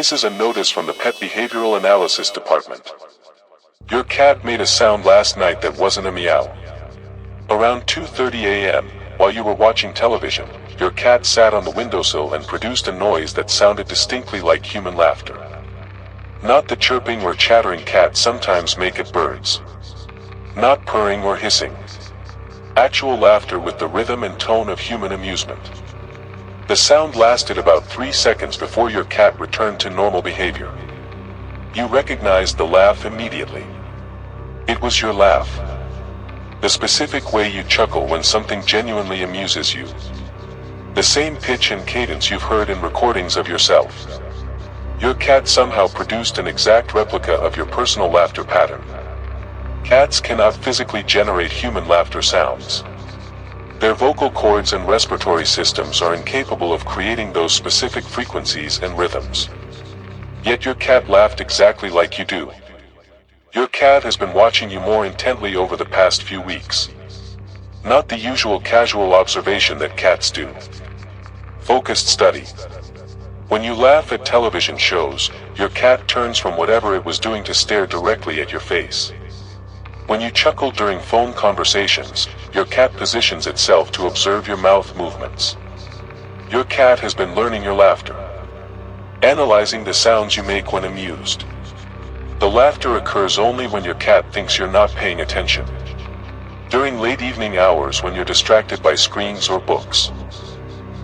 This is a notice from the Pet Behavioral Analysis Department. Your cat made a sound last night that wasn't a meow. Around 2:30 a.m., while you were watching television, your cat sat on the windowsill and produced a noise that sounded distinctly like human laughter. Not the chirping or chattering cats sometimes make at birds. Not purring or hissing. Actual laughter with the rhythm and tone of human amusement. The sound lasted about 3 seconds before your cat returned to normal behavior. You recognized the laugh immediately. It was your laugh. The specific way you chuckle when something genuinely amuses you. The same pitch and cadence you've heard in recordings of yourself. Your cat somehow produced an exact replica of your personal laughter pattern. Cats cannot physically generate human laughter sounds. Their vocal cords and respiratory systems are incapable of creating those specific frequencies and rhythms. Yet your cat laughed exactly like you do. Your cat has been watching you more intently over the past few weeks. Not the usual casual observation that cats do. Focused study. When you laugh at television shows, your cat turns from whatever it was doing to stare directly at your face. When you chuckle during phone conversations, your cat positions itself to observe your mouth movements. Your cat has been learning your laughter. Analyzing the sounds you make when amused. The laughter occurs only when your cat thinks you're not paying attention. During late evening hours when you're distracted by screens or books.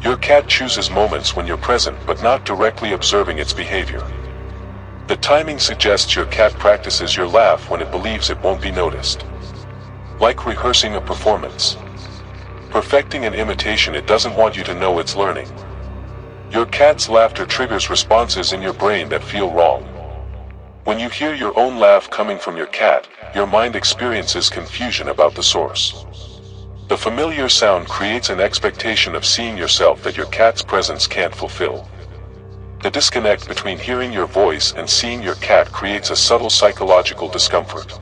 Your cat chooses moments when you're present but not directly observing its behavior. The timing suggests your cat practices your laugh when it believes it won't be noticed. Like rehearsing a performance. Perfecting an imitation it doesn't want you to know it's learning. Your cat's laughter triggers responses in your brain that feel wrong. When you hear your own laugh coming from your cat, your mind experiences confusion about the source. The familiar sound creates an expectation of seeing yourself that your cat's presence can't fulfill. The disconnect between hearing your voice and seeing your cat creates a subtle psychological discomfort.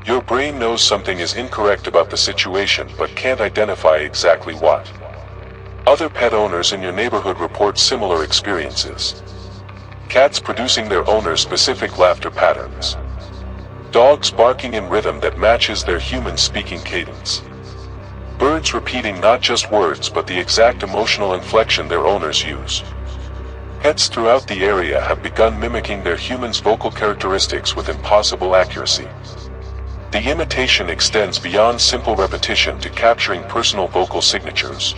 Your brain knows something is incorrect about the situation but can't identify exactly what. Other pet owners in your neighborhood report similar experiences. Cats producing their owner's specific laughter patterns. Dogs barking in rhythm that matches their human speaking cadence. Birds repeating not just words but the exact emotional inflection their owners use. Pets throughout the area have begun mimicking their humans' vocal characteristics with impossible accuracy. The imitation extends beyond simple repetition to capturing personal vocal signatures.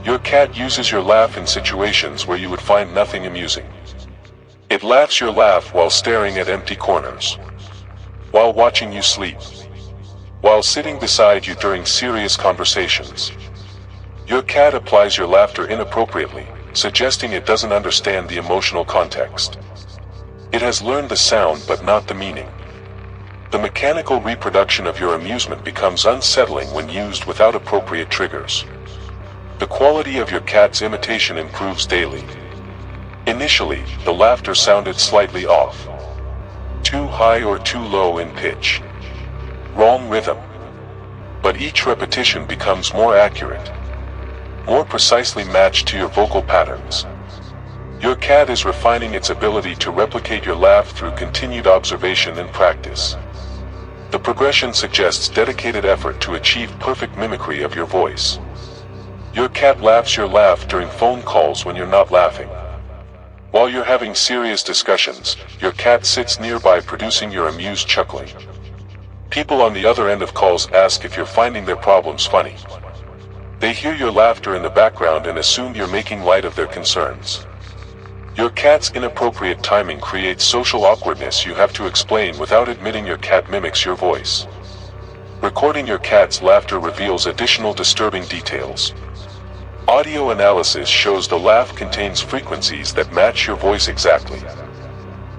Your cat uses your laugh in situations where you would find nothing amusing. It laughs your laugh while staring at empty corners. While watching you sleep. While sitting beside you during serious conversations. Your cat applies your laughter inappropriately, suggesting it doesn't understand the emotional context. It has learned the sound but not the meaning. The mechanical reproduction of your amusement becomes unsettling when used without appropriate triggers. The quality of your cat's imitation improves daily. Initially, the laughter sounded slightly off. Too high or too low in pitch. Wrong rhythm. But each repetition becomes more accurate. More precisely matched to your vocal patterns. Your cat is refining its ability to replicate your laugh through continued observation and practice. The progression suggests dedicated effort to achieve perfect mimicry of your voice. Your cat laughs your laugh during phone calls when you're not laughing. While you're having serious discussions, your cat sits nearby producing your amused chuckling. People on the other end of calls ask if you're finding their problems funny. They hear your laughter in the background and assume you're making light of their concerns. Your cat's inappropriate timing creates social awkwardness you have to explain without admitting your cat mimics your voice. Recording your cat's laughter reveals additional disturbing details. Audio analysis shows the laugh contains frequencies that match your voice exactly.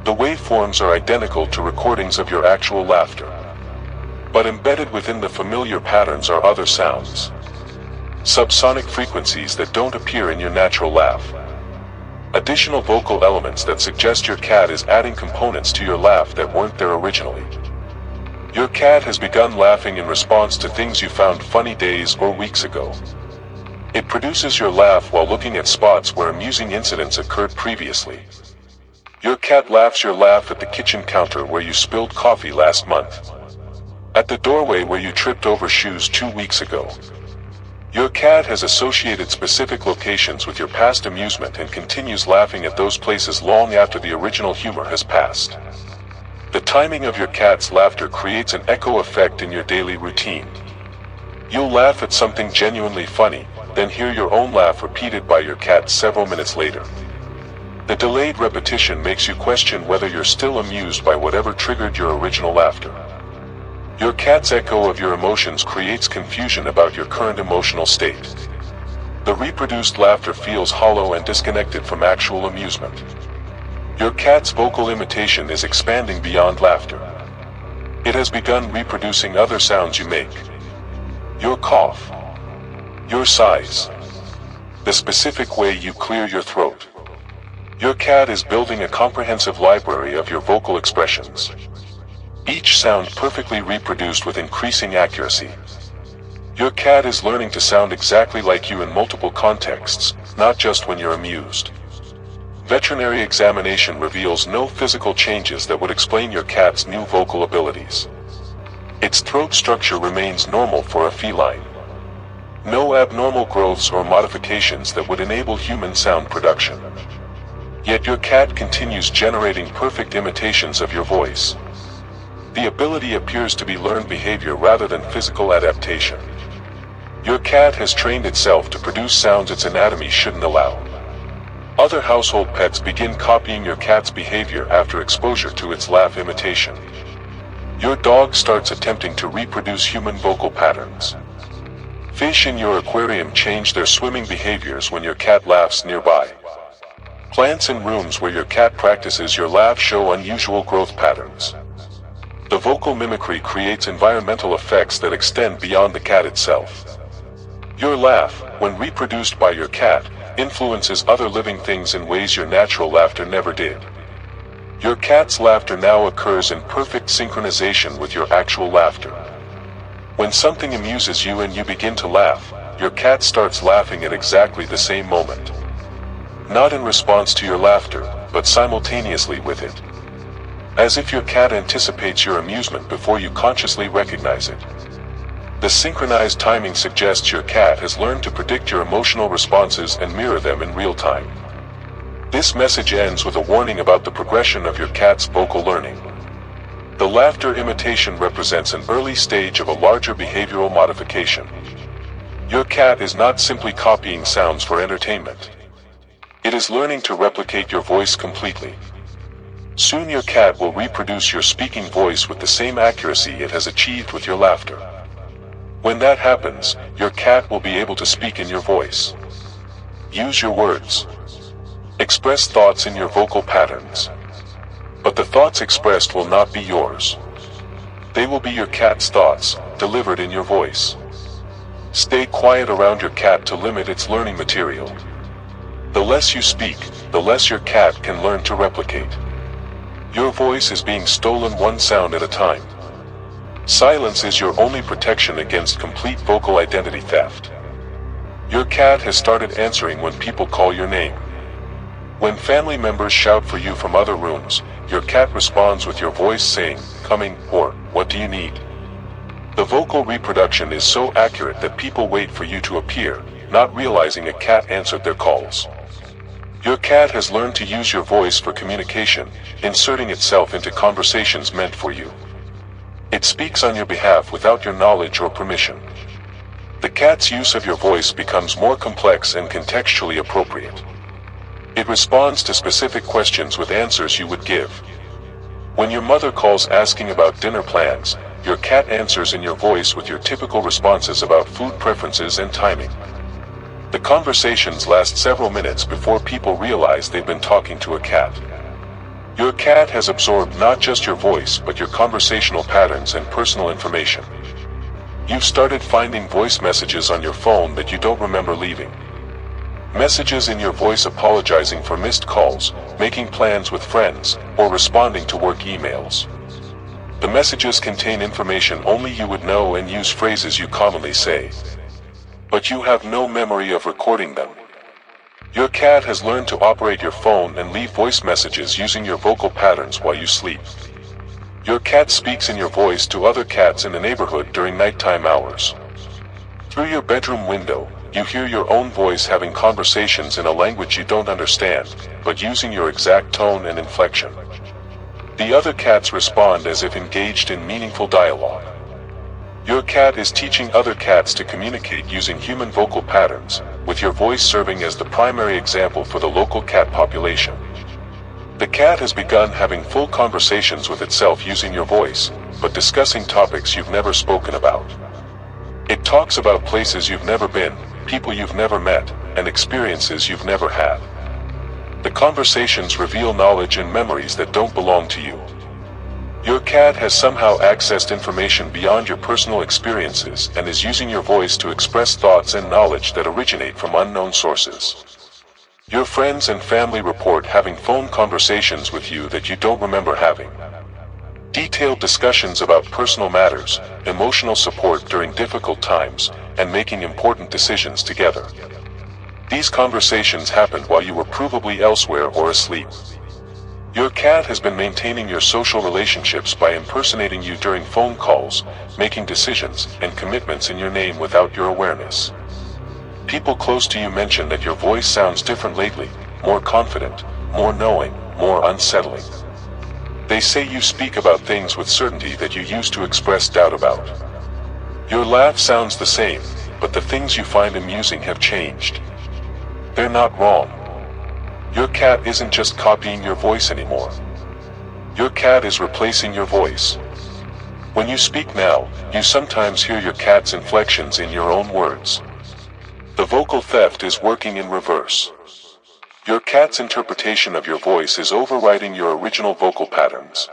The waveforms are identical to recordings of your actual laughter. But embedded within the familiar patterns are other sounds. Subsonic frequencies that don't appear in your natural laugh. Additional vocal elements that suggest your cat is adding components to your laugh that weren't there originally. Your cat has begun laughing in response to things you found funny days or weeks ago. It produces your laugh while looking at spots where amusing incidents occurred previously. Your cat laughs your laugh at the kitchen counter where you spilled coffee last month. At the doorway where you tripped over shoes 2 weeks ago. Your cat has associated specific locations with your past amusement and continues laughing at those places long after the original humor has passed. The timing of your cat's laughter creates an echo effect in your daily routine. You'll laugh at something genuinely funny, then hear your own laugh repeated by your cat several minutes later. The delayed repetition makes you question whether you're still amused by whatever triggered your original laughter. Your cat's echo of your emotions creates confusion about your current emotional state. The reproduced laughter feels hollow and disconnected from actual amusement. Your cat's vocal imitation is expanding beyond laughter. It has begun reproducing other sounds you make. Your cough. Your sighs. The specific way you clear your throat. Your cat is building a comprehensive library of your vocal expressions. Each sound perfectly reproduced with increasing accuracy. Your cat is learning to sound exactly like you in multiple contexts, not just when you're amused. Veterinary examination reveals no physical changes that would explain your cat's new vocal abilities. Its throat structure remains normal for a feline. No abnormal growths or modifications that would enable human sound production. Yet your cat continues generating perfect imitations of your voice. The ability appears to be learned behavior rather than physical adaptation. Your cat has trained itself to produce sounds its anatomy shouldn't allow. Other household pets begin copying your cat's behavior after exposure to its laugh imitation. Your dog starts attempting to reproduce human vocal patterns. Fish in your aquarium change their swimming behaviors when your cat laughs nearby. Plants in rooms where your cat practices your laugh show unusual growth patterns. The vocal mimicry creates environmental effects that extend beyond the cat itself. Your laugh, when reproduced by your cat, influences other living things in ways your natural laughter never did. Your cat's laughter now occurs in perfect synchronization with your actual laughter. When something amuses you and you begin to laugh, your cat starts laughing at exactly the same moment. Not in response to your laughter, but simultaneously with it. As if your cat anticipates your amusement before you consciously recognize it. The synchronized timing suggests your cat has learned to predict your emotional responses and mirror them in real time. This message ends with a warning about the progression of your cat's vocal learning. The laughter imitation represents an early stage of a larger behavioral modification. Your cat is not simply copying sounds for entertainment. It is learning to replicate your voice completely. Soon your cat will reproduce your speaking voice with the same accuracy it has achieved with your laughter. When that happens, your cat will be able to speak in your voice. Use your words. Express thoughts in your vocal patterns. But the thoughts expressed will not be yours. They will be your cat's thoughts, delivered in your voice. Stay quiet around your cat to limit its learning material. The less you speak, the less your cat can learn to replicate. Your voice is being stolen one sound at a time. Silence is your only protection against complete vocal identity theft. Your cat has started answering when people call your name. When family members shout for you from other rooms, your cat responds with your voice saying, "Coming," or "What do you need?" The vocal reproduction is so accurate that people wait for you to appear, not realizing a cat answered their calls. Your cat has learned to use your voice for communication, inserting itself into conversations meant for you. It speaks on your behalf without your knowledge or permission. The cat's use of your voice becomes more complex and contextually appropriate. It responds to specific questions with answers you would give. When your mother calls asking about dinner plans, your cat answers in your voice with your typical responses about food preferences and timing. The conversations last several minutes before people realize they've been talking to a cat. Your cat has absorbed not just your voice but your conversational patterns and personal information. You've started finding voice messages on your phone that you don't remember leaving. Messages in your voice apologizing for missed calls, making plans with friends, or responding to work emails. The messages contain information only you would know and use phrases you commonly say. But you have no memory of recording them. Your cat has learned to operate your phone and leave voice messages using your vocal patterns while you sleep. Your cat speaks in your voice to other cats in the neighborhood during nighttime hours. Through your bedroom window, you hear your own voice having conversations in a language you don't understand, but using your exact tone and inflection. The other cats respond as if engaged in meaningful dialogue. Your cat is teaching other cats to communicate using human vocal patterns, with your voice serving as the primary example for the local cat population. The cat has begun having full conversations with itself using your voice, but discussing topics you've never spoken about. It talks about places you've never been, people you've never met, and experiences you've never had. The conversations reveal knowledge and memories that don't belong to you. Your cat has somehow accessed information beyond your personal experiences and is using your voice to express thoughts and knowledge that originate from unknown sources. Your friends and family report having phone conversations with you that you don't remember having. Detailed discussions about personal matters, emotional support during difficult times, and making important decisions together. These conversations happened while you were provably elsewhere or asleep. Your cat has been maintaining your social relationships by impersonating you during phone calls, making decisions and commitments in your name without your awareness. People close to you mention that your voice sounds different lately, more confident, more knowing, more unsettling. They say you speak about things with certainty that you used to express doubt about. Your laugh sounds the same, but the things you find amusing have changed. They're not wrong. Your cat isn't just copying your voice anymore. Your cat is replacing your voice. When you speak now, you sometimes hear your cat's inflections in your own words. The vocal theft is working in reverse. Your cat's interpretation of your voice is overriding your original vocal patterns.